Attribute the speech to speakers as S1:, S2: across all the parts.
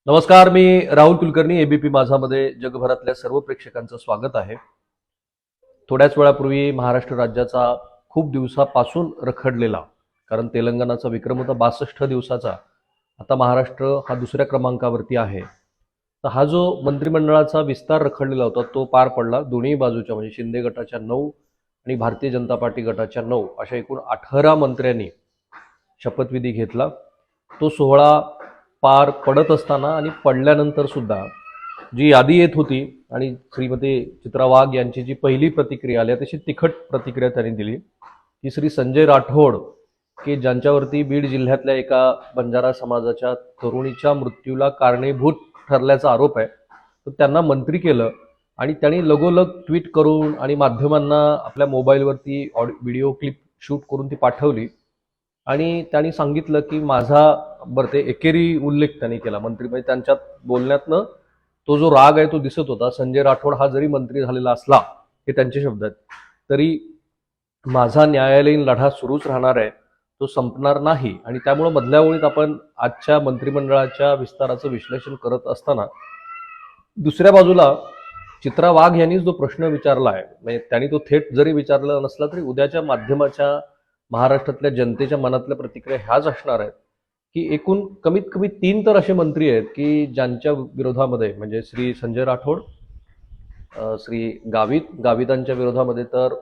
S1: नमस्कार, मी राहुल कुलकर्णी. एबीपी माझामध्ये जगभरातल्या सर्व प्रेक्षकांचं स्वागत आहे. थोड्याच वेळापूर्वी महाराष्ट्र राज्याचा खूप दिवसापासून रखडलेला, कारण तेलंगणाचा विक्रम होता 62 दिवसाचा, आता महाराष्ट्र हा दुसऱ्या क्रमांकावरती आहे. तर हा जो मंत्रिमंडळाचा विस्तार रखडलेला होता तो पार पडला. दोन्ही बाजूच्या म्हणजे शिंदे गटाच्या 9 आणि भारतीय जनता पार्टी गटाच्या 9 अशा एकूण 18 मंत्र्यांनी शपथविधी घेतला. तो सोहळा पार पडत असताना आणि पडल्यानंतर सुद्धा जी यादी येत होती आणि श्रीमती चित्रा वाघ यांची जी पहिली प्रतिक्रिया आली तशी तिखट प्रतिक्रिया त्यांनी दिली की श्री संजय राठोड की ज्यांच्यावरती बीड जिल्ह्यातल्या एका बंजारा समाजाच्या तरुणीच्या मृत्यूला कारणीभूत ठरल्याचा आरोप आहे, तर त्यांना मंत्री केलं आणि त्यांनी लगोलग ट्विट करून आणि माध्यमांना आपल्या मोबाईलवरती व्हिडिओ क्लिप शूट करून ती पाठवली आणि त्यांनी सांगितलं की माझा बरं ते एकेरी उल्लेख त्यांनी केला मंत्री, म्हणजे त्यांच्यात बोलण्यातनं तो जो राग आहे तो दिसत होता. संजय राठोड हा जरी मंत्री झालेला असला, हे त्यांचे शब्द आहेत, तरी माझा न्यायालयीन लढा सुरूच राहणार आहे, तो संपणार नाही. आणि त्यामुळे मधल्या ओळीत आपण आजच्या मंत्रिमंडळाच्या विस्ताराचं विश्लेषण करत असताना दुसऱ्या बाजूला चित्रा वाघ यांनी जो प्रश्न विचारला आहे, म्हणजे त्यांनी तो थेट जरी विचारला नसला तरी उद्याच्या माध्यमाच्या महाराष्ट्रातल्या जनतेच्या मनातल्या प्रतिक्रिया ह्याच असणार आहेत की एकूण कमीत कमी 3 तर असे मंत्री आहेत की ज्यांच्या विरोधामध्ये म्हणजे श्री संजय राठोड, श्री गावितांच्या विरोधामध्ये तर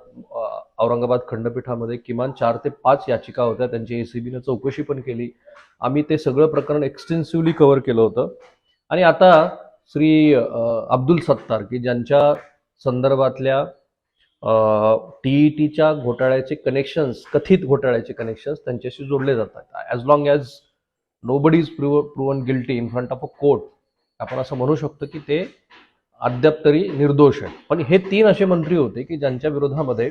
S1: औरंगाबाद खंडपीठामध्ये किमान 4 ते 5 याचिका होत्या. त्यांची एसीबीने चौकशी पण केली. आम्ही ते सगळं प्रकरण एक्सटेन्सिव्हली कव्हर केलं होतं. आणि आता श्री अब्दुल सत्तार की ज्यांच्या संदर्भातल्या टीईटीच्या घोटाळ्याचे कनेक्शन्स, कथित घोटाळ्याचे कनेक्शन्स त्यांच्याशी जोडले जातात. As long as nobody is proven guilty in front of a court, आपण असं म्हणू शकतो की ते अद्याप तरी निर्दोष आहेत. पण हे 3 असे मंत्री होते की ज्यांच्या विरोधामध्ये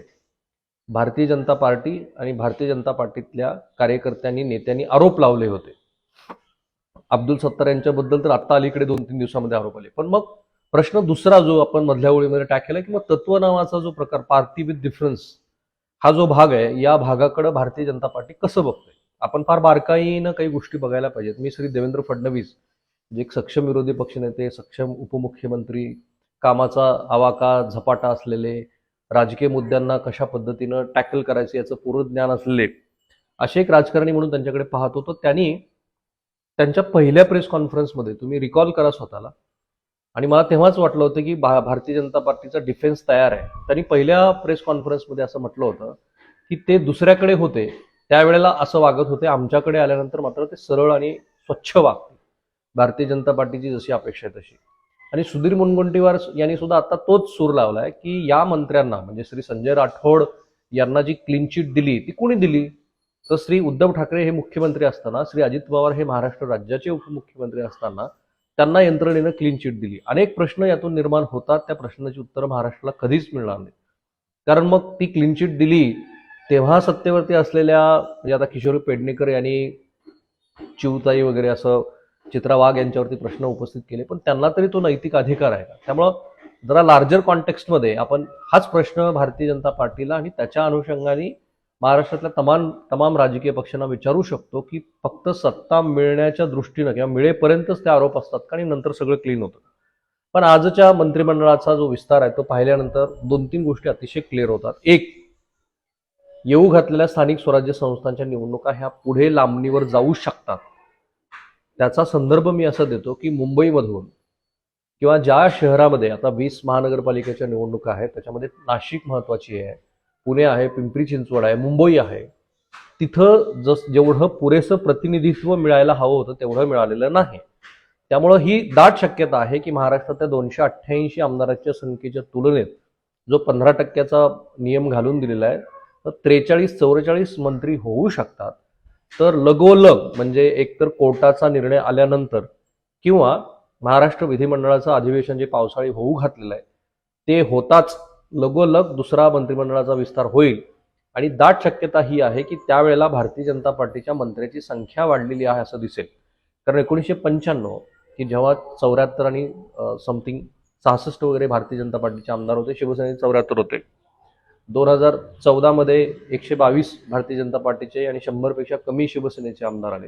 S1: भारतीय जनता पार्टी आणि भारतीय जनता पार्टीतल्या कार्यकर्त्यांनी, नेत्यांनी आरोप लावले होते. अब्दुल सत्तार यांच्याबद्दल तर आता अलीकडे 2-3 दिवसामध्ये आरोप आले. पण मग प्रश्न दुसरा जो आपण मधल्या ओळीमध्ये टाकलेला की मग तत्व नावाचा जो प्रकार, पार्टी विथ डिफरन्स, हा जो भाग आहे, या भागाकडे भारतीय जनता पार्टी कसं बघते, आपण फार बारकाईनं काही गोष्टी बघायला पाहिजेत. मी श्री देवेंद्र फडणवीस जे एक सक्षम विरोधी पक्षनेते, सक्षम उपमुख्यमंत्री, कामाचा आवाका झपाटा असलेले, राजकीय मुद्द्यांना कशा पद्धतीनं टॅकल करायचं याचं पूर्ण ज्ञान असलेले असे एक राजकारणी म्हणून त्यांच्याकडे पाहत होतो. त्यांनी त्यांच्या पहिल्या प्रेस कॉन्फरन्समध्ये, तुम्ही रिकॉल करा स्वतःला, आणि मला तेव्हाच वाटलं होतं की भारतीय जनता पार्टीचा डिफेन्स तयार आहे. त्यांनी पहिल्या प्रेस कॉन्फरन्समध्ये असं म्हटलं होतं की ते दुसऱ्याकडे होते त्यावेळेला असं वागत होते, आमच्याकडे आल्यानंतर मात्र ते सरळ आणि स्वच्छ वागते, भारतीय जनता पार्टीची जशी अपेक्षा आहे तशी. आणि सुधीर मुनगंटीवार यांनी सुद्धा आता तोच सूर लावलाय की या मंत्र्यांना म्हणजे श्री संजय राठोड यांना जी क्लीन चिट दिली ती कोणी दिली, तर श्री उद्धव ठाकरे हे मुख्यमंत्री असताना, श्री अजित पवार हे महाराष्ट्र राज्याचे उपमुख्यमंत्री असताना त्यांना यंत्रणेनं क्लीन चिट दिली. अनेक प्रश्न यातून निर्माण होतात. त्या प्रश्नाची उत्तरं महाराष्ट्राला कधीच मिळणार नाही. कारण मग ती क्लीन चिट दिली तेव्हा सत्तेवरती असलेल्या म्हणजे आता किशोर पेडणेकर यांनी चिवताई वगैरे असं चित्रा वाघ यांच्यावरती प्रश्न उपस्थित केले, पण त्यांना तरी तो नैतिक अधिकार आहे का? त्यामुळं जरा लार्जर कॉन्टेक्स्टमध्ये आपण हाच प्रश्न भारतीय जनता पार्टीला आणि त्याच्या अनुषंगाने महाराष्ट्रातल्या तमाम राजकीय पक्षांना विचारू शकतो की फक्त सत्ता मिळण्याच्या दृष्टीनं किंवा मिळेपर्यंतच ते आरोप असतात का आणि नंतर सगळं क्लीन होतं. पण आजच्या मंत्रिमंडळाचा जो विस्तार आहे तो पाहिल्यानंतर 2-3 गोष्टी अतिशय क्लिअर होतात. एक, येऊ घातलेल्या स्थानिक स्वराज्य संस्थांच्या निवडणुका ह्या पुढे लांबणीवर जाऊ शकतात. त्याचा संदर्भ मी असा देतो की मुंबईमधून किंवा ज्या शहरामध्ये आता 20 महानगरपालिकेच्या निवडणुका आहेत त्याच्यामध्ये नाशिक महत्वाची आहे, पुणे आहे, पिंपरी चिंचवड आहे, मुंबई आहे, तिथं जेवढं पुरेसं प्रतिनिधित्व मिळायला हवं होतं तेवढं मिळालेलं नाही. त्यामुळं ही दाट शक्यता आहे की महाराष्ट्रातल्या 288 आमदारांच्या संख्येच्या तुलनेत जो 15% नियम घालून दिलेला आहे, तर 43-44 मंत्री होऊ शकतात. तर लगोलग म्हणजे एकतर कोर्टाचा निर्णय आल्यानंतर किंवा महाराष्ट्र विधिमंडळाचं अधिवेशन जे पावसाळी होऊ घातलेलं आहे ते होताच लगोलग दुसरा मंत्रिमंडळाचा विस्तार होईल. आणि दाट शक्यता ही आहे की त्यावेळेला भारतीय जनता पार्टीच्या मंत्र्याची संख्या वाढलेली आहे असं दिसेल. कारण 1995 की जेव्हा 74 आणि समथिंग 66 वगैरे भारतीय जनता पार्टीचे आमदार होते, शिवसेनेचे 74 होते. 2014 मध्ये 122 भारतीय जनता पार्टीचे आणि 100 पेक्षा कमी शिवसेनेचे आमदार आले.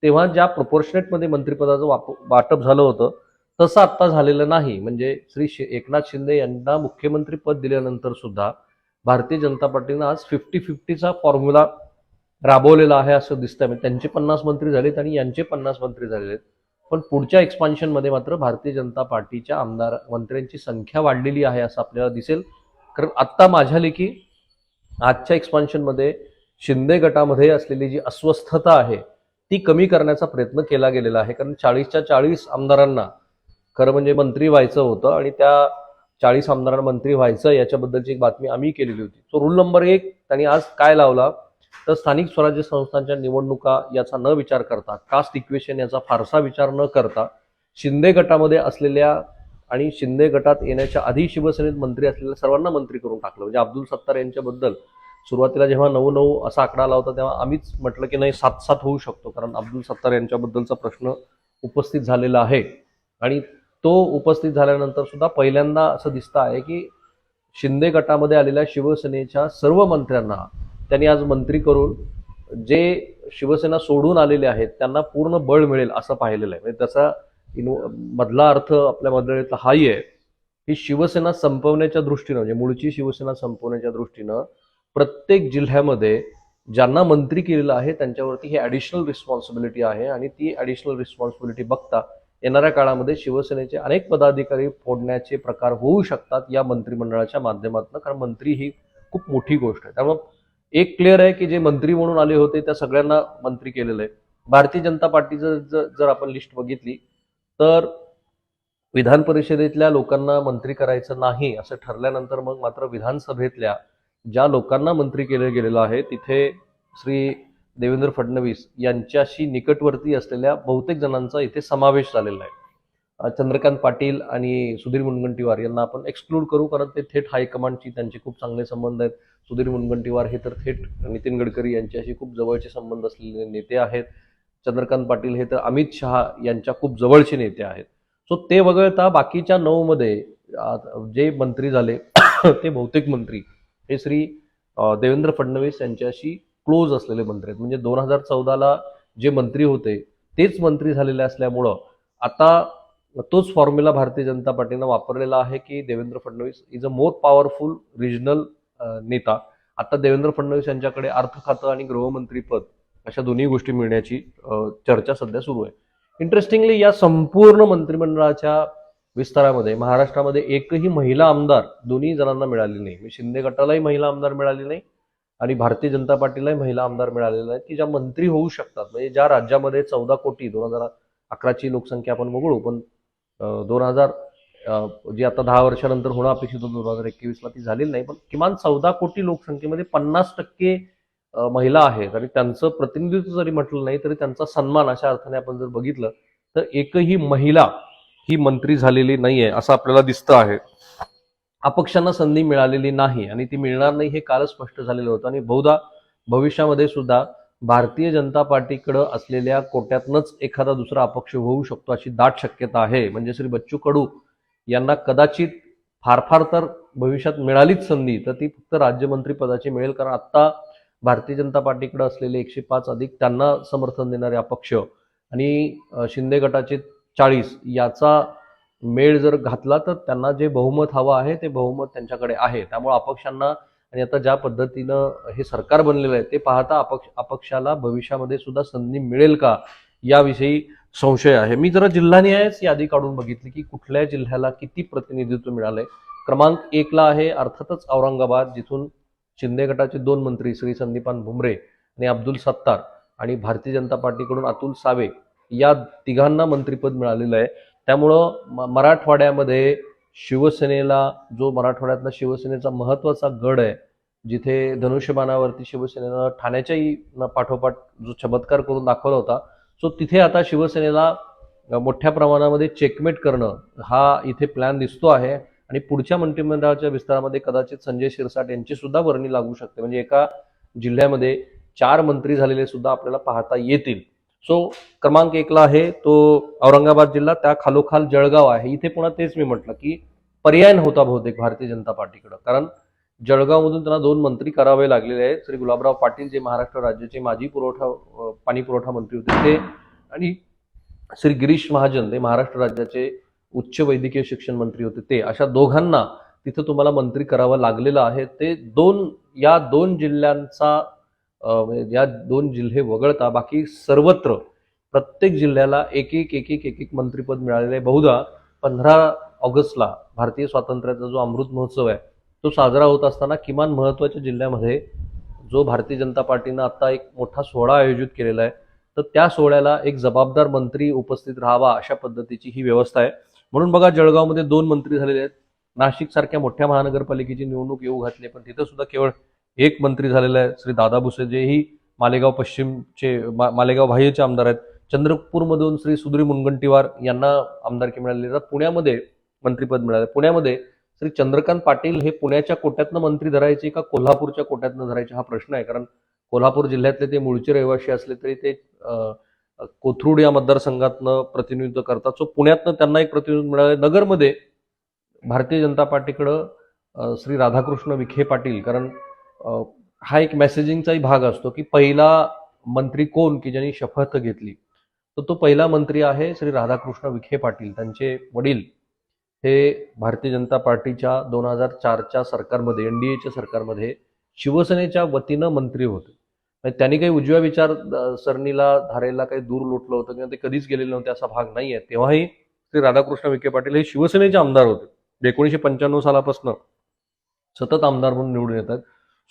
S1: तेव्हा ज्या प्रपोर्शनेटमध्ये मंत्रिपदाचं वाटप झालं होतं तसं आत्ता झालेलं नाही. म्हणजे एकनाथ शिंदे यांना मुख्यमंत्री पद दिल्यानंतर सुद्धा भारतीय जनता पार्टीनं आज 50-50चा फॉर्म्युला राबवलेला आहे असं दिसतंय. म्हणजे त्यांचे 50 मंत्री झालेत आणि यांचे 50 मंत्री झालेले आहेत. पण पुढच्या एक्सपान्शनमध्ये मात्र भारतीय जनता पार्टीच्या मंत्र्यांची संख्या वाढलेली आहे असं आपल्याला दिसेल. कारण आत्ता माझ्या लेखी आजच्या एक्सपान्शनमध्ये शिंदे गटामध्ये असलेली जी अस्वस्थता आहे ती कमी करण्याचा प्रयत्न केला गेलेला आहे. कारण 40च्या 40 आमदारांना खरं म्हणजे मंत्री व्हायचं होतं आणि त्या 40 आमदारांना मंत्री व्हायचं याच्याबद्दलची एक बातमी आम्ही केलेली होती. तो रूल नंबर 1 त्यांनी आज काय लावला तर स्थानिक स्वराज्य संस्थांच्या निवडणुका याचा न विचार करता, कास्ट इक्वेशन याचा फारसा विचार न करता, शिंदे गटामध्ये असलेल्या आणि शिंदे गटात येण्याच्या आधी शिवसेनेत मंत्री असलेल्या सर्वांना मंत्री करून टाकलं. म्हणजे अब्दुल सत्तार यांच्याबद्दल सुरुवातीला जेव्हा 9-9 असा आकडा आला होता तेव्हा आम्हीच म्हटलं की नाही 7-7 होऊ शकतो, कारण अब्दुल सत्तार यांच्याबद्दलचा प्रश्न उपस्थित झालेला आहे. आणि तो उपस्थित झाल्यानंतर सुद्धा पहिल्यांदा असं दिसतं आहे की शिंदे गटामध्ये आलेल्या शिवसेनेच्या सर्व मंत्र्यांना त्यांनी आज मंत्री करून जे शिवसेना सोडून आलेले आहेत त्यांना पूर्ण बळ मिळेल असं पाहिलेलं आहे. म्हणजे त्याचा मधला अर्थ आपल्या मंडळीतला हाही आहे की शिवसेना संपवण्याच्या दृष्टीनं, म्हणजे मूळची शिवसेना संपवण्याच्या दृष्टीनं प्रत्येक जिल्ह्यामध्ये ज्यांना मंत्री केलेलं आहे त्यांच्यावरती ही ॲडिशनल रिस्पॉन्सिबिलिटी आहे. आणि ती ॲडिशनल रिस्पॉन्सिबिलिटी बघता येणाऱ्या काळामध्ये शिवसेनेचे अनेक पदाधिकारी फोडण्याचे प्रकार होऊ शकतात या मंत्रिमंडळाच्या माध्यमातून. कारण मंत्री ही खूप मोठी गोष्ट आहे. त्यामुळे एक क्लिअर आहे की जे मंत्री म्हणून आले होते त्या सगळ्यांना मंत्री केलेलं आहे. भारतीय जनता पार्टीचं जर आपण लिस्ट बघितली तर विधान परिषदेतल्या लोकांना मंत्री करायचं नाही असं ठरल्यानंतर मग मात्र विधानसभेतल्या ज्या लोकांना मंत्री केलं गेलेलं आहे तिथे श्री देवेंद्र फडणवीस यांच्याशी निकटवर्ती असलेल्या बहुतेक जणांचा इथे समावेश झालेला आहे. चंद्रकांत पाटील आणि सुधीर मुनगंटीवार यांना आपण एक्सक्लूड करू, कारण ते थेट हायकमांडची त्यांचे खूप चांगले संबंध आहेत. सुधीर मुनगंटीवार हे तर थेट नितीन गडकरी यांच्याशी खूप जवळचे संबंध असलेले नेते आहेत. चंद्रकांत पाटील हे तर अमित शहा यांच्या खूप जवळचे नेते आहेत. सो ते वगळता बाकीच्या 9 मध्ये जे मंत्री झाले ते बहुतेक मंत्री हे श्री देवेंद्र फडणवीस यांच्याशी क्लोज असलेले मंत्री आहेत. म्हणजे 2014ला जे मंत्री होते तेच मंत्री झालेले असल्यामुळं आता तोच फॉर्म्युला भारतीय जनता पार्टीनं वापरलेला आहे की Devendra Fadnavis is a more powerful regional नेता. आता देवेंद्र फडणवीस यांच्याकडे अर्थ खातं आणि गृहमंत्री पद अशा दोन्ही गोष्टी मिळण्याची चर्चा सध्या सुरू आहे. इंटरेस्टिंगली या संपूर्ण मंत्रिमंडळाच्या विस्तारामध्ये महाराष्ट्रामध्ये एकही महिला आमदार दोन्ही जणांना मिळाली नाही. शिंदे गटालाही महिला आमदार मिळाली नाही आणि भारतीय जनता पार्टीलाही महिला आमदार मिळालेले आहेत की ज्या मंत्री होऊ शकतात. म्हणजे ज्या राज्यामध्ये 14 कोटी 2011ची लोकसंख्या आपण वगळू, पण 2000 जी आता 10 वर्षानंतर होणं अपेक्षित होतं 2021ला ती झालेली नाही, पण किमान 14 कोटी लोकसंख्येमध्ये 50% महिला आहेत आणि त्यांचं प्रतिनिधित्व जरी म्हटलं नाही तरी त्यांचा सन्मान अशा अर्थाने आपण जर बघितलं तर एकही महिला ही मंत्री झालेली नाहीये असं आपल्याला दिसतं आहे. अपक्षांना संधी मिळालेली नाही आणि ती मिळणार नाही हे कालच स्पष्ट झालेलं होतं. आणि बहुधा भविष्यामध्ये सुद्धा भारतीय जनता पार्टीकडे असलेल्या कोट्यातनंच एखादा दुसरा अपक्ष होऊ शकतो अशी दाट शक्यता आहे. म्हणजे श्री बच्चू कडू यांना कदाचित फार फार तर भविष्यात मिळालीच संधी तर ती फक्त राज्यमंत्री पदाची मिळेल, कारण आता भारतीय जनता पार्टीकडे असलेले 105 अधिक त्यांना समर्थन देणारे अपक्ष आणि शिंदे गटाचे 40 याचा मेळ जर घातला तर त्यांना जे बहुमत हवं आहे ते बहुमत त्यांच्याकडे आहे. त्यामुळे अपक्षांना आणि आता ज्या पद्धतीनं हे सरकार बनलेलं आहे ते पाहता अपक्षाला भविष्यामध्ये सुद्धा संधी मिळेल का याविषयी संशय आहे. मी जरा जिल्हानिहायच यादी काढून बघितली की कुठल्या जिल्ह्याला किती प्रतिनिधित्व मिळालंय. क्रमांक 1 ला आहे अर्थातच औरंगाबाद, जिथून शिंदे गटाचे 2 मंत्री श्री संदीपान भुमरे आणि अब्दुल सत्तार आणि भारतीय जनता पार्टीकडून अतुल सावे या तिघांना मंत्रिपद मिळालेलं आहे. त्यामुळं मराठवाड्यामध्ये शिवसेनेला, जो मराठवाड्यातला शिवसेनेचा महत्वाचा गड आहे, जिथे धनुष्यबाणावरती शिवसेनेनं ठाण्याच्याही पाठोपाठ जो चमत्कार करून दाखवला होता, सो तिथे आता शिवसेनेला मोठ्या प्रमाणामध्ये चेकमेट करणं हा इथे प्लॅन दिसतो आहे. आणि पुढच्या मंत्रिमंडळाच्या विस्तारामध्ये कदाचित संजय शिरसाट यांची सुद्धा वर्णी लागू शकते. म्हणजे एका जिल्ह्यामध्ये 4 मंत्री झालेले सुद्धा आपल्याला पाहता येतील. सो क्रमांक 1 ला आहे तो औरंगाबाद जिल्हा, त्या खालोखाल जळगाव आहे. इथे पुन्हा तेच मी म्हटलं की पर्याय नव्हता बहुतेक भारतीय जनता पार्टीकडे, कारण जळगावमधून त्यांना 2 मंत्री करावे लागलेले आहेत. श्री गुलाबराव पाटील जे महाराष्ट्र राज्याचे माजी पाणी पुरवठा मंत्री होते ते आणि श्री गिरीश महाजन ते महाराष्ट्र राज्याचे उच्च वैद्यकीय शिक्षण मंत्री होते, ते अशा दोघांना तिथं तुम्हाला मंत्री करावं लागलेलं आहे. ते या दोन जिल्ह्यांचा म्हणजे या दोन जिल्हे वगळता बाकी सर्वत्र प्रत्येक जिल्ह्याला एक एक मंत्रीपद मिळालेलं आहे. बहुधा 15 ऑगस्टला भारतीय स्वातंत्र्याचा जो अमृत महोत्सव आहे तो साजरा होत असताना किमान महत्वाच्या जिल्ह्यामध्ये जो भारतीय जनता पार्टीनं आता एक मोठा सोहळा आयोजित केलेला आहे, तर त्या सोहळ्याला एक जबाबदार मंत्री उपस्थित राहावा अशा पद्धतीची ही व्यवस्था आहे. म्हणून बघा, जळगावमध्ये 2 मंत्री झालेले आहेत. नाशिक सारख्या मोठ्या महानगरपालिकेची निवडणूक येऊ घातली, पण तिथं सुद्धा केवळ एक मंत्री झालेला आहे, श्री दादा भुसे, जेही मालेगाव पश्चिमचे मालेगाव बाह्यचे आमदार आहेत. चंद्रपूरमधून श्री सुधीर मुनगंटीवार यांना आमदारकी मिळालेली आहे. पुण्यामध्ये मंत्रीपद मिळाले. पुण्यामध्ये श्री चंद्रकांत पाटील हे पुण्याच्या कोट्यातनं मंत्री धरायचे का कोल्हापूरच्या कोट्यातनं धरायचे हा प्रश्न आहे. कारण कोल्हापूर जिल्ह्यातले ते मूळचे रहिवासी असले तरी ते कोथरूड या मतदारसंघातनं प्रतिनिधित्व करतात. सो पुण्यातनं त्यांना एक प्रतिनिधित्व मिळाले. नगरमध्ये भारतीय जनता पार्टीकडं श्री राधाकृष्ण विखे पाटील, कारण हा एक मेसेजिंगचाही भाग असतो की पहिला मंत्री कोण की ज्यांनी शपथ घेतली, तर तो पहिला मंत्री आहे श्री राधाकृष्ण विखे पाटील. त्यांचे वडील हे भारतीय जनता पार्टीच्या 2004च्या सरकारमध्ये, एनडीएच्या सरकारमध्ये शिवसेनेच्या वतीनं मंत्री होते. त्यांनी काही उजव्या विचारसरणीला धारेला काही दूर लोटलं होतं किंवा ते कधीच गेलेले नव्हते असा भाग नाही आहे. तेव्हाही श्री राधाकृष्ण विखे पाटील हे शिवसेनेचे आमदार होते. 1995 सालापासून सतत आमदार म्हणून निवडून येतात.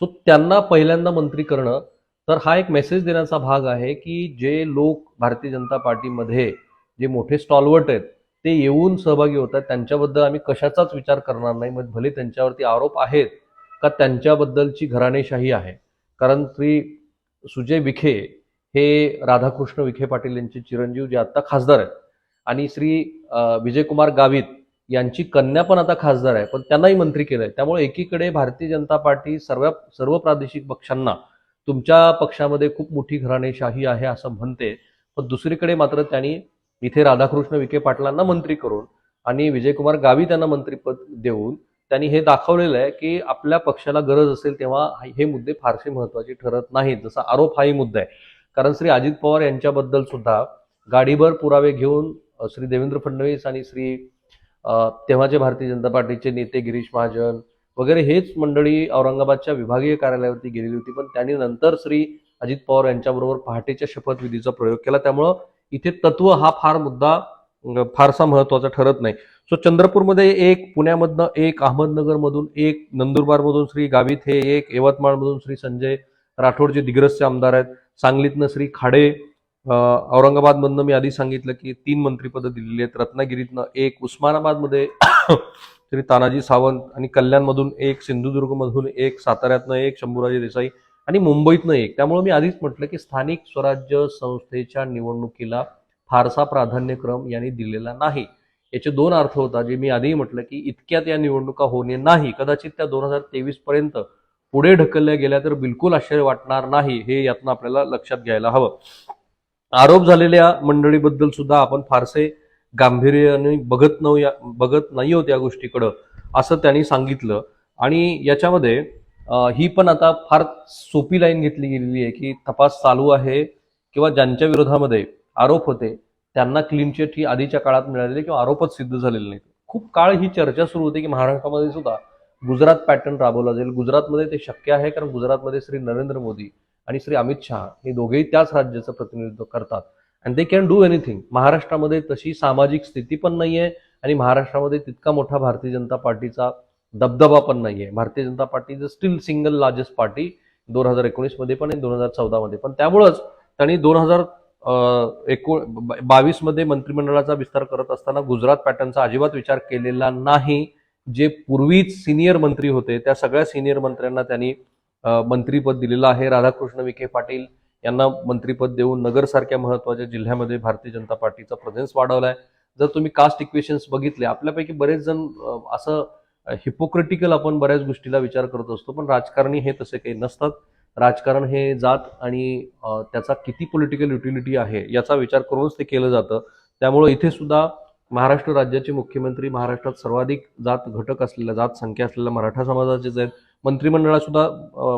S1: सो त्यांना पहिल्यांदा मंत्री करणं, तर हा एक मेसेज देण्याचा भाग आहे की जे लोक भारतीय जनता पार्टीमध्ये जे मोठे स्टॉलवर्ट आहेत ते येऊन सहभागी होतात, त्यांच्याबद्दल आम्ही कशाचाच विचार करणार नाही. मग भले त्यांच्यावरती आरोप आहेत का त्यांच्याबद्दलची घराणेशाही आहे. कारण श्री सुजय विखे हे राधाकृष्ण विखे पाटील यांचे चिरंजीव जे आता खासदार आहेत, आणि श्री विजयकुमार गावित यांची कन्या पण आता खासदार आहे, पण त्यांनाही मंत्री केलंय. त्यामुळे एकीकडे भारतीय जनता पार्टी सर्व प्रादेशिक पक्षांना तुमच्या पक्षामध्ये खूप मोठी घराणेशाही आहे असं म्हणते, पण दुसरीकडे मात्र त्यांनी इथे राधाकृष्ण विखे पाटलांना मंत्री करून आणि विजयकुमार गावित यांना मंत्रीपद देऊन त्यांनी हे दाखवलेलं आहे की आपल्या पक्षाला गरज असेल तेव्हा हे मुद्दे फारसे महत्वाचे ठरत नाहीत. जसा आरोप हाही मुद्दा आहे. कारण श्री अजित पवार यांच्याबद्दल सुद्धा गाडीभर पुरावे घेऊन श्री देवेंद्र फडणवीस आणि श्री तेव्हाचे भारतीय जनता पार्टीचे नेते गिरीश महाजन वगैरे हेच मंडळी औरंगाबादच्या विभागीय कार्यालयावरती गेलेली होती, पण त्यांनी नंतर श्री अजित पवार यांच्याबरोबर पहाटेच्या शपथविधीचा प्रयोग केला. त्यामुळं इथे तत्व हा फारसा महत्वाचा ठरत नाही. सो चंद्रपूरमध्ये एक, पुण्यामधनं एक, अहमदनगरमधून एक, नंदुरबारमधून श्री गावित हे एक, यवतमाळमधून श्री संजय राठोड जे दिग्रसचे आमदार आहेत, सांगलीतनं श्री खाडे, औरंगाबादमधनं मी आधी सांगितलं की 3 मंत्रिपदं दिलेली आहेत, रत्नागिरीतनं एक, उस्मानाबादमध्ये श्री तानाजी सावंत, आणि कल्याणमधून एक, सिंधुदुर्गमधून एक, साताऱ्यातनं एक, शंभूराजे देसाई, आणि मुंबईतनं एक. त्यामुळे मी आधीच म्हटलं की स्थानिक स्वराज्य संस्थेच्या निवडणुकीला फारसा प्राधान्यक्रम यांनी दिलेला नाही. याचे 2 अर्थ होता, जे मी आधीही म्हटलं की इतक्यात या निवडणुका होणे नाही, कदाचित त्या 2023 पर्यंत पुढे ढकलल्या गेल्या तर बिलकुल आश्चर्य वाटणार नाही, हे यातनं आपल्याला लक्षात घ्यायला हवं. आरोप झालेल्या मंडळीबद्दल सुद्धा आपण फारसे गांभीर्याने बघत नाही होत या गोष्टीकडं, असं त्यांनी सांगितलं. आणि याच्यामध्ये ही पण आता फार सोपी लाईन घेतली गेलेली आहे की तपास चालू आहे किंवा ज्यांच्या विरोधामध्ये आरोप होते त्यांना क्लीन चिट ही आधीच्या काळात मिळालेली किंवा आरोपच सिद्ध झालेले नाही. खूप काळ ही चर्चा सुरू होती की महाराष्ट्रामध्ये सुद्धा गुजरात पॅटर्न राबवला जाईल. गुजरातमध्ये ते शक्य आहे, कारण गुजरातमध्ये श्री नरेंद्र मोदी आणि श्री अमित शहा हे दोघेही त्याच राज्याचं प्रतिनिधित्व करतात and they can do anything. महाराष्ट्रामध्ये तशी सामाजिक स्थिती पण नाहीये आणि महाराष्ट्रामध्ये तितका मोठा भारतीय जनता पार्टीचा दबदबा पण नाहीये. Bharatiya Janata party is still single largest party 2019 मध्ये पण आणि 2014 मध्ये पण. त्यामुळंच त्यांनी 2022 मध्ये मंत्रिमंडळाचा विस्तार करत असताना गुजरात पॅटर्नचा अजिबात विचार केलेला नाही. जे पूर्वीच सिनियर मंत्री होते त्या सगळ्या सिनियर मंत्र्यांना त्यांनी मंत्रीपद दिलेलं आहे. राधाकृष्ण विखे पाटील यांना मंत्रीपद देऊन नगरसारख्या महत्वाच्या जिल्ह्यामध्ये भारतीय जनता पार्टीचा प्रेझेन्स वाढवलाय. जर तुम्ही कास्ट इक्वेशन्स बघितले, आपल्यापैकी बरेच जण असं हिपोक्रिटिकल आपण बऱ्याच गोष्टीला विचार करत असतो, पण राजकारणी हे तसे काही नसतात. राजकारण हे जात आणि त्याचा किती पॉलिटिकल युटिलिटी आहे याचा विचार करूनच ते केलं जातं. त्यामुळे इथे सुद्धा महाराष्ट्र राज्याचे मुख्यमंत्री महाराष्ट्रात सर्वाधिक जात घटक असलेल्या, जात संख्या असलेल्या मराठा समाजाचेच आहेत. मंत्रिमंडळात सुद्धा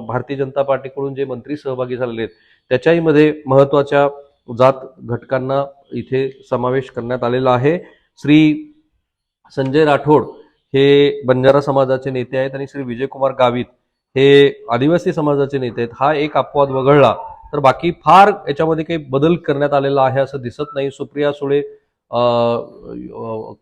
S1: भारतीय जनता पार्टीकडून जे मंत्री सहभागी झालेले आहेत त्याच्याही मध्ये महत्वाच्या जात घटकांना इथे समावेश करण्यात आलेला आहे. श्री संजय राठोड हे बंजारा समाजाचे नेते आहेत आणि श्री विजयकुमार गावित हे आदिवासी समाजाचे नेते आहेत. हा एक अपवाद वगळला तर बाकी फार याच्यामध्ये काही बदल करण्यात आलेला आहे असं दिसत नाही. सुप्रिया सुळे,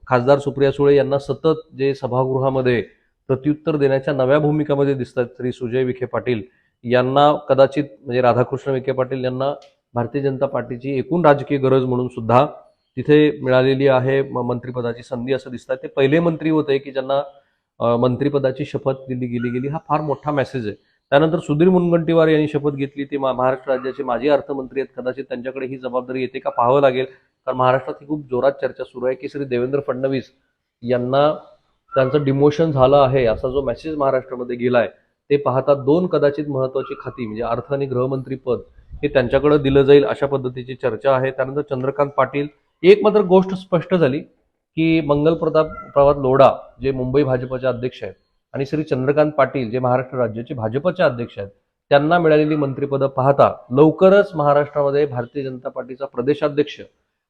S1: खासदार सुप्रिया सुळे यांना सतत जे सभागृहामध्ये प्रत्युत्तर देण्याच्या नव्या भूमिकामध्ये दिसतात. श्री सुजय विखे पाटील यांना कदाचित म्हणजे राधाकृष्ण विखे पाटील यांना भारतीय जनता पार्टीची एकूण राजकीय गरज म्हणून सुद्धा तिथे मिळालेली आहे मंत्रिपदाची संधी असं दिसतात. ते पहिले मंत्री होते की ज्यांना मंत्रिपदाची शपथ दिली गेली. हा फार मोठा मेसेज आहे. त्यानंतर सुधीर मुनगंटीवार यांनी शपथ घेतली. ते महाराष्ट्र राज्याचे माजी अर्थमंत्री आहेत. कदाचित त्यांच्याकडे ही जबाबदारी येते का पाहावं लागेल. कारण महाराष्ट्रात ही खूप जोरात चर्चा सुरू आहे की श्री देवेंद्र फडणवीस यांना त्यांचं डिमोशन झालं आहे असा जो मेसेज महाराष्ट्रामध्ये गेलाय ते पाहता दोन कदाचित महत्वाची खाती म्हणजे अर्थ आणि गृहमंत्री पद हे त्यांच्याकडे दिलं जाईल अशा पद्धतीची चर्चा आहे. त्यानंतर चंद्रकांत पाटील, एक मात्र गोष्ट स्पष्ट झाली की मंगल प्रभात लोढा जे मुंबई भाजपचे अध्यक्ष आहेत आणि श्री चंद्रकांत पाटील जे महाराष्ट्र राज्याचे भाजपचे अध्यक्ष आहेत त्यांना मिळालेली मंत्रिपदं पाहता लवकरच महाराष्ट्रामध्ये भारतीय जनता पार्टीचा प्रदेशाध्यक्ष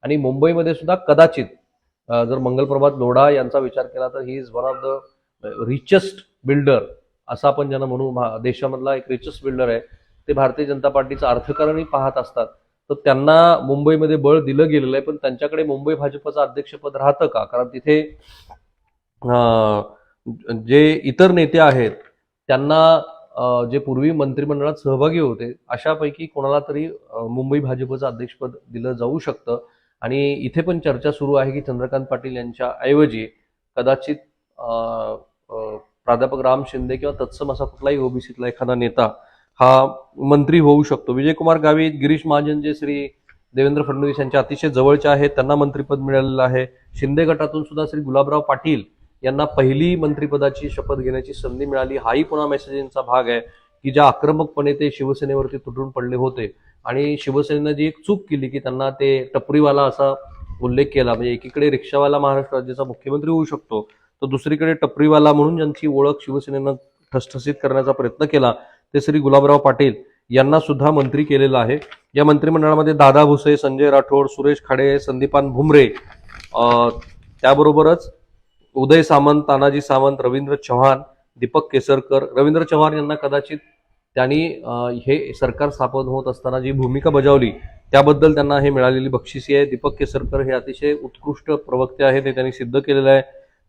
S1: आणि मुंबईमध्ये सुद्धा कदाचित जर मंगल प्रभात लोढा यांचा विचार केला तर he is one of the richest builder असं आपण ज्यांना म्हणू. देशामधला एक रिचेस्ट बिल्डर आहे. ते भारतीय जनता पार्टीचं अर्थकारणही पाहत असतात. तर त्यांना मुंबईमध्ये बळ दिलं गेलेलं आहे. पण त्यांच्याकडे मुंबई भाजपचं अध्यक्षपद राहतं का? कारण तिथे जे इतर नेते आहेत त्यांना जे पूर्वी मंत्रिमंडळात सहभागी होते अशापैकी कोणाला तरी मुंबई भाजपचं अध्यक्षपद दिलं जाऊ शकतं. आणि इथे पण चर्चा सुरू आहे की चंद्रकांत पाटील यांच्या ऐवजी कदाचित प्राध्यापक राम शिंदे किंवा तत्सम असा कुठलाही ओबीसीतला एखादा नेता हा मंत्री होऊ शकतो. विजयकुमार गावित, गिरीश महाजन जे श्री देवेंद्र फडणवीस यांच्या अतिशय जवळचे आहेत त्यांना मंत्रिपद मिळालेलं आहे. शिंदे गटातून सुद्धा श्री गुलाबराव पाटील यांना पहिली मंत्रिपदाची शपथ घेण्याची संधी मिळाली. हाही पुन्हा मेसेजिंगचा भाग आहे की ज्या आक्रमकपणे ते शिवसेनेवरती तुटून पडले होते आणि शिवसेनेनं जी एक चूक केली की त्यांना ते टपरीवाला असा उल्लेख केला. म्हणजे एकीकडे रिक्षावाला महाराष्ट्र राज्याचा मुख्यमंत्री होऊ शकतो तर दुसरीकडे टपरीवाला म्हणून ज्यांची ओळख शिवसेनेनं ठसठसीत करण्याचा प्रयत्न केला ते श्री गुलाबराव पाटील यांना सुद्धा मंत्री केलेलं आहे. या मंत्रिमंडळामध्ये दादा भुसे, संजय राठोड, सुरेश खाडे, संदीपान भुमरे, त्याबरोबरच उदय सामंत, तानाजी सावंत, रवींद्र चव्हाण, दीपक केसरकर. रवींद्र चव्हाण यांना कदाचित त्यांनी हे सरकार स्थापन होत असताना जी भूमिका बजावली त्याबद्दल त्यांना हे मिळालेली बक्षिसी आहे. दीपक केसरकर हे अतिशय उत्कृष्ट प्रवक्ते आहेत हे त्यांनी सिद्ध केलेलं आहे.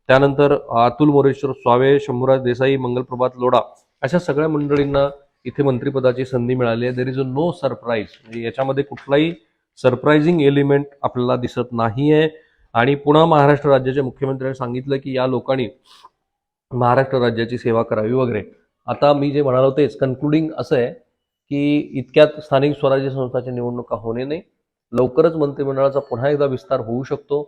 S1: त्यानंतर अतुल मोरेश्वर स्वावे, शंभूराज देसाई, मंगल प्रभात लोढा अशा सगळ्या मंडळींना इथे मंत्रिपदाची संधी मिळाली आहे. There is a no surprise, म्हणजे याच्यामध्ये कुठलाही सरप्रायझिंग एलिमेंट आपल्याला दिसत नाहीये. आणि पुन्हा महाराष्ट्र राज्याच्या मुख्यमंत्र्यांनी सांगितलं की या लोकांनी महाराष्ट्र राज्याची सेवा करावी वगैरे. आता मी जे म्हणालो तेच कन्क्लुडिंग असं आहे की इतक्यात स्थानिक स्वराज्य संस्थांच्या निवडणुका होणे नाही. लवकरच मंत्रिमंडळाचा पुन्हा एकदा विस्तार होऊ शकतो.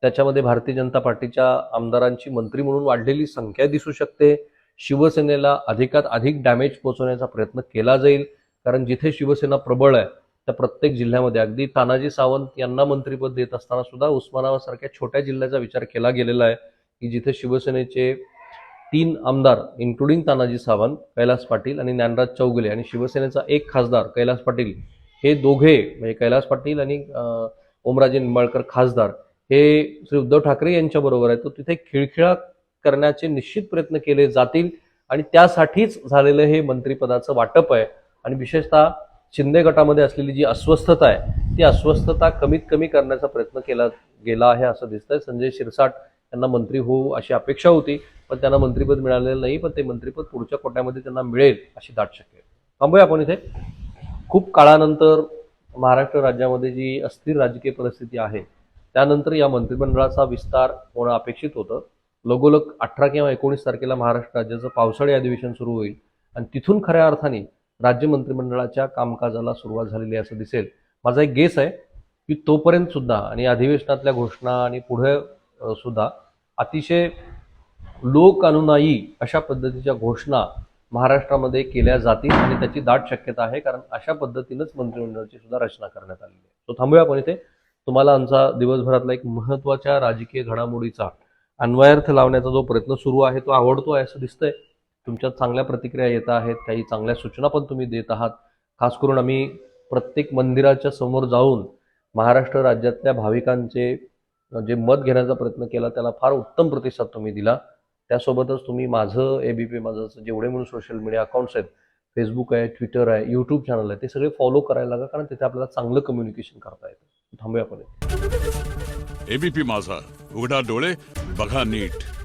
S1: त्याच्यामध्ये भारतीय जनता पार्टीच्या आमदारांची मंत्री म्हणून वाढलेली संख्या दिसू शकते. शिवसेनेला अधिकात अधिक डॅमेज पोहोचवण्याचा प्रयत्न केला जाईल. कारण जिथे शिवसेना प्रबळ आहे त्या प्रत्येक जिल्ह्यामध्ये अगदी तानाजी सावंत यांना मंत्रिपद देत असताना सुद्धा उस्मानाबाद सारख्या छोट्या जिल्ह्याचा विचार केला गेलेला आहे की जिथे शिवसेनेचे 3 आमदार इन्क्लुडिंग तानाजी सावंत, कैलास पाटील आणि ज्ञानराज चौगुले आणि शिवसेनेचा एक खासदार कैलास पाटील हे दोघे म्हणजे कैलास पाटील आणि ओमराजे निंबाळकर खासदार हे श्री उद्धव ठाकरे यांच्या बरोबर आहे. तो तिथे खिळखिळा करण्याचे निश्चित प्रयत्न केले जातील आणि त्यासाठीच झालेलं हे मंत्रिपदाचं वाटप आहे. आणि विशेषतः शिंदे गटामध्ये असलेली जी अस्वस्थता आहे ती अस्वस्थता कमीत कमी करण्याचा प्रयत्न केला गेला आहे असं दिसतंय. संजय शिरसाट यांना मंत्री होऊ अशी अपेक्षा होती पण त्यांना मंत्रिपद मिळालेलं नाही. पण ते मंत्रिपद पुढच्या कोट्यामध्ये त्यांना मिळेल अशी दाट शक्यता आहे. थांबूया आपण इथे. खूप काळानंतर महाराष्ट्र राज्यामध्ये जी अस्थिर राजकीय परिस्थिती आहे त्यानंतर या मंत्रिमंडळाचा विस्तार होणं अपेक्षित होतं. लगोलग 18 किंवा 19 तारखेला महाराष्ट्र राज्याचं पावसाळी अधिवेशन सुरू होईल आणि तिथून खऱ्या अर्थाने राज्य मंत्रिमंडळाच्या कामकाजाला सुरुवात झालेली आहे असं दिसेल. माझा एक गेस आहे की तोपर्यंत सुद्धा आणि अधिवेशनातल्या घोषणा आणि पुढे सुद्धा अतिशय लोकअनुनायी अशा पद्धतीच्या घोषणा महाराष्ट्रामध्ये केल्या जातील आणि त्याची दाट शक्यता आहे. कारण अशा पद्धतीनंच मंत्रिमंडळाची सुद्धा रचना करण्यात आलेली आहे. तो थांबूया आपण इथे. तुम्हाला आमचा दिवसभरातला एक महत्त्वाच्या राजकीय घडामोडीचा अन्वयार्थ लावण्याचा जो प्रयत्न सुरू आहे तो आवडतो आहे असं दिसतंय. तुमच्या चांगल्या प्रतिक्रिया येत आहेत, काही चांगल्या सूचना पण तुम्ही देत आहात. खास करून आम्ही प्रत्येक मंदिराच्या समोर जाऊन महाराष्ट्र राज्यातल्या भाविकांचे जे मत घेण्याचा प्रयत्न केला त्याला फार उत्तम प्रतिसाद तुम्ही दिला. त्यासोबतच तुम्ही माझं एबीपी माझं जेवढे म्हणून सोशल मीडिया अकाउंट्स आहेत, फेसबुक आहे, ट्विटर आहे, यूट्यूब चॅनल आहे, ते सगळे फॉलो करायला लागा, कारण तिथे आपल्याला चांगलं कम्युनिकेशन करता येतं. थांबूया आपण.
S2: एबीपी माझा, उघडा डोळे बघा नीट.